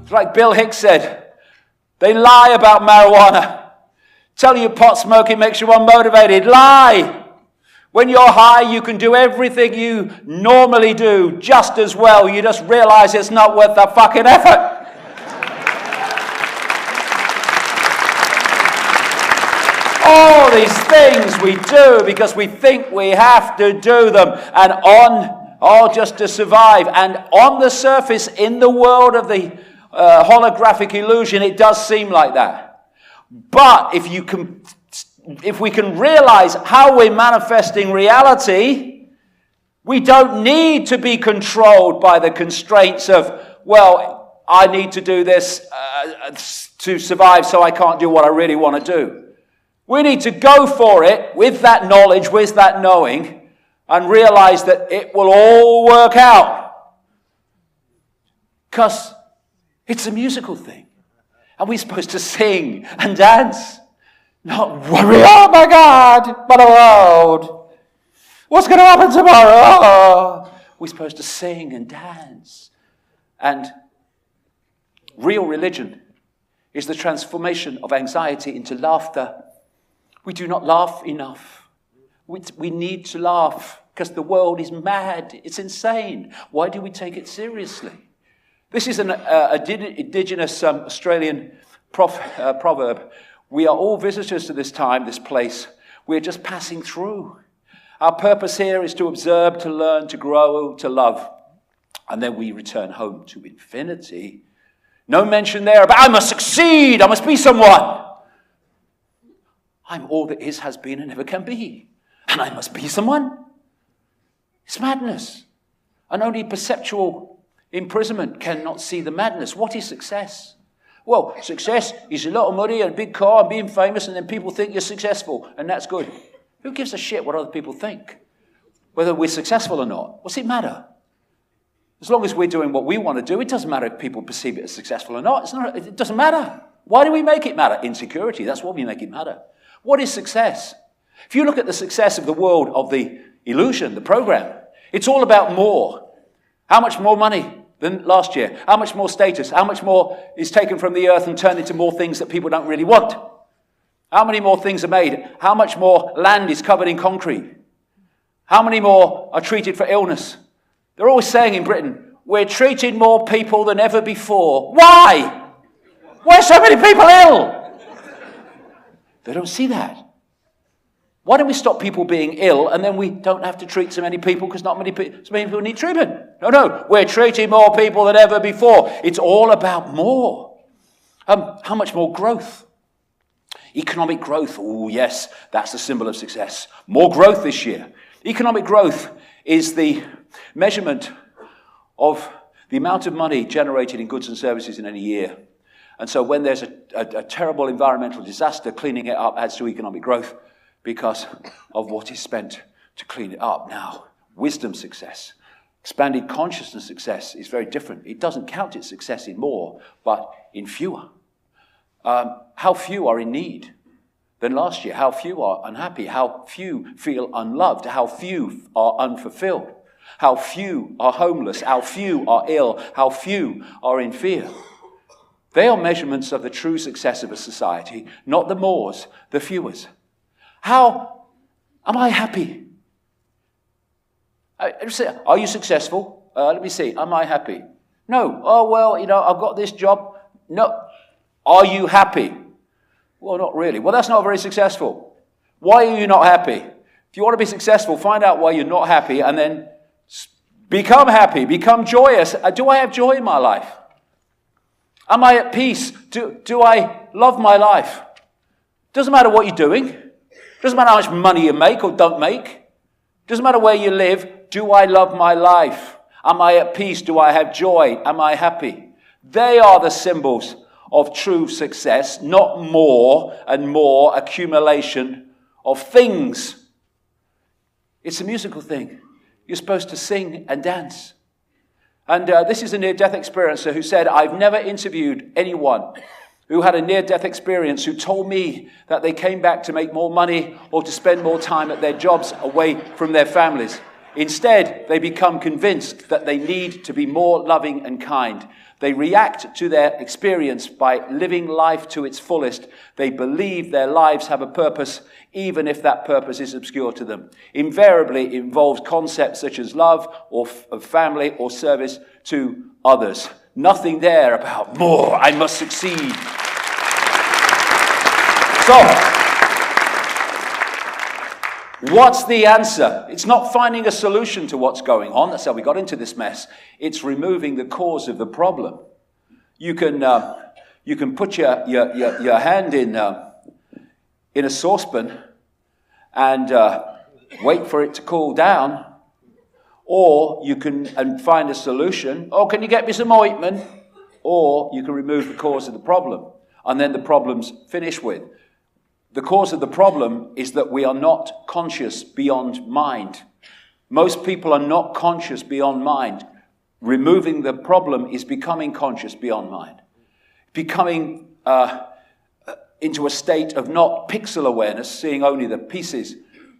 It's like Bill Hicks said, they lie about marijuana. Tell you pot smoking makes you unmotivated. Lie! When you're high, you can do everything you normally do just as well. You just realize it's not worth the fucking effort. All these things we do because we think we have to do them, and just to survive. And on the surface, in the world of the holographic illusion, it does seem like that. But if we can realize how we're manifesting reality, we don't need to be controlled by the constraints of, well, I need to do this to survive, so I can't do what I really want to do. We need to go for it with that knowledge, with that knowing, and realize that it will all work out. Because it's a musical thing. And we're supposed to sing and dance. Not worry, oh my God, what a world. What's going to happen tomorrow? We're supposed to sing and dance. And real religion is the transformation of anxiety into laughter. We do not laugh enough. We need to laugh because the world is mad. It's insane. Why do we take it seriously? This is an indigenous Australian proverb. We are all visitors to this time, this place. We're just passing through. Our purpose here is to observe, to learn, to grow, to love. And then we return home to infinity. No mention there about, I must succeed, I must be someone. I'm all that is, has been, and never can be. And I must be someone. It's madness. And only perceptual imprisonment cannot see the madness. What is success? Well, success is a lot of money and a big car and being famous, and then people think you're successful, and that's good. Who gives a shit what other people think? Whether we're successful or not. What's it matter? As long as we're doing what we want to do, it doesn't matter if people perceive it as successful or not. It doesn't matter. Why do we make it matter? Insecurity. That's what we make it matter. What is success? If you look at the success of the world of the illusion, the program, it's all about more. How much more money than last year? How much more status? How much more is taken from the earth and turned into more things that people don't really want? How many more things are made? How much more land is covered in concrete? How many more are treated for illness? They're always saying in Britain, we're treating more people than ever before. Why? Why are so many people ill? They don't see that. Why don't we stop people being ill and then we don't have to treat so many people because so many people need treatment? No, we're treating more people than ever before. It's all about more. How much more growth? Economic growth. Oh, yes, that's the symbol of success. More growth this year. Economic growth is the measurement of the amount of money generated in goods and services in any year. And so when there's a terrible environmental disaster, cleaning it up adds to economic growth because of what is spent to clean it up. Now, wisdom success, expanded consciousness success is very different. It doesn't count its success in more, but in fewer. How few are in need than last year? How few are unhappy? How few feel unloved? How few are unfulfilled? How few are homeless? How few are ill? How few are in fear? They are measurements of the true success of a society, not the mores, the fewers. How am I happy? Are you successful? Let me see. Am I happy? No. Oh, well, I've got this job. No. Are you happy? Well, not really. Well, that's not very successful. Why are you not happy? If you want to be successful, find out why you're not happy and then become happy, become joyous. Do I have joy in my life? Am I at peace? Do I love my life? Doesn't matter what you're doing. Doesn't matter how much money you make or don't make. Doesn't matter where you live. Do I love my life? Am I at peace? Do I have joy? Am I happy? They are the symbols of true success, not more and more accumulation of things. It's a musical thing. You're supposed to sing and dance. And this is a near-death experiencer who said, I've never interviewed anyone who had a near-death experience who told me that they came back to make more money or to spend more time at their jobs away from their families. Instead, they become convinced that they need to be more loving and kind. They react to their experience by living life to its fullest. They believe their lives have a purpose, even if that purpose is obscure to them. Invariably, it involves concepts such as love or of family or service to others. Nothing there about more, I must succeed. So, what's the answer? It's not finding a solution to what's going on. That's how we got into this mess. It's removing the cause of the problem. You can put your hand in a saucepan and wait for it to cool down, or you can find a solution. Oh, can you get me some ointment? Or you can remove the cause of the problem, and then the problem's finished with. The cause of the problem is that we are not conscious beyond mind. Most people are not conscious beyond mind. Removing the problem is becoming conscious beyond mind. Becoming into a state of not pixel awareness, seeing only the pieces,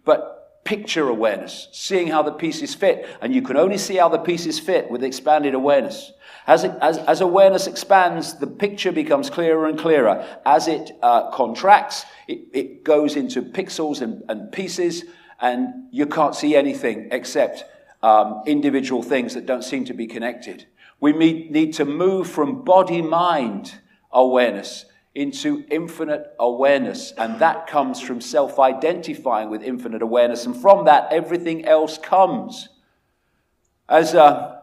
but picture awareness, seeing how the pieces fit. And you can only see how the pieces fit with expanded awareness. As awareness expands, the picture becomes clearer and clearer. As it contracts, it goes into pixels and pieces, and you can't see anything except individual things that don't seem to be connected. We need to move from body-mind awareness into infinite awareness, and that comes from self-identifying with infinite awareness, and from that, everything else comes. As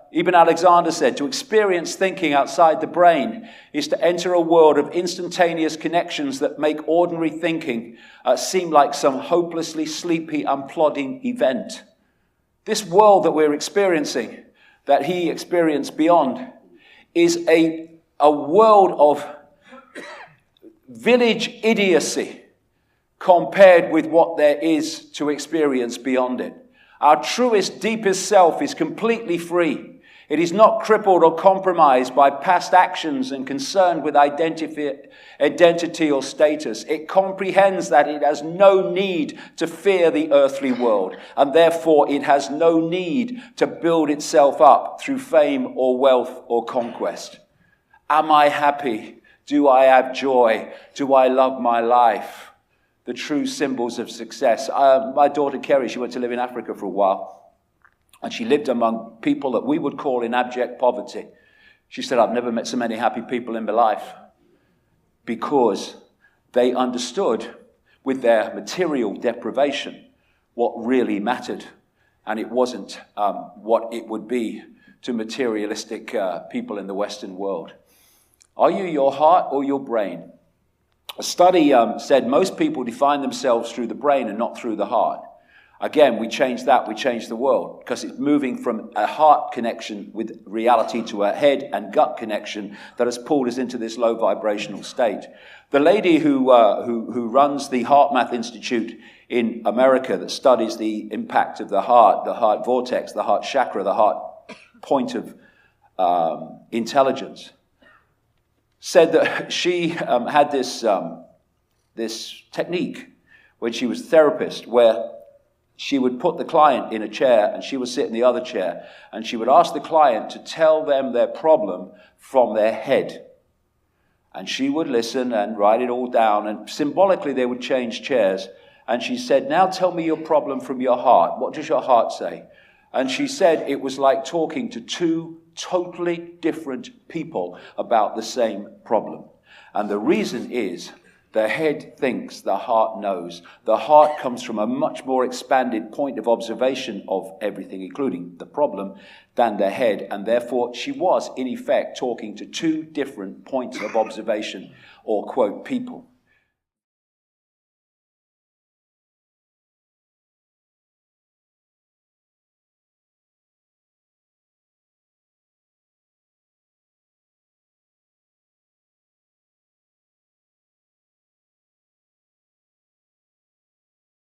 Ibn Alexander said, to experience thinking outside the brain is to enter a world of instantaneous connections that make ordinary thinking seem like some hopelessly sleepy and plodding event. This world that we're experiencing, that he experienced beyond, is a world of village idiocy compared with what there is to experience beyond it. Our truest, deepest self is completely free. It is not crippled or compromised by past actions and concerned with identity or status. It comprehends that it has no need to fear the earthly world, and therefore it has no need to build itself up through fame or wealth or conquest. Am I happy? Do I have joy? Do I love my life? The true symbols of success. My daughter Kerry, she went to live in Africa for a while. And she lived among people that we would call in abject poverty. She said, I've never met so many happy people in my life, because they understood with their material deprivation what really mattered. And it wasn't what it would be to materialistic people in the Western world. Are you your heart or your brain? A study said most people define themselves through the brain and not through the heart. Again, we changed that, we changed the world, because it's moving from a heart connection with reality to a head and gut connection that has pulled us into this low vibrational state. The lady who runs the Heart Math Institute in America that studies the impact of the heart vortex, the heart chakra, the heart point of intelligence, said that she had this technique when she was a therapist, where she would put the client in a chair and she would sit in the other chair, and she would ask the client to tell them their problem from their head. And she would listen and write it all down, and symbolically they would change chairs. And she said, now tell me your problem from your heart. What does your heart say? And she said it was like talking to two totally different people about the same problem. And the reason is, the head thinks, the heart knows. The heart comes from a much more expanded point of observation of everything, including the problem, than the head. And therefore, she was, in effect, talking to two different points of observation, or, quote, people.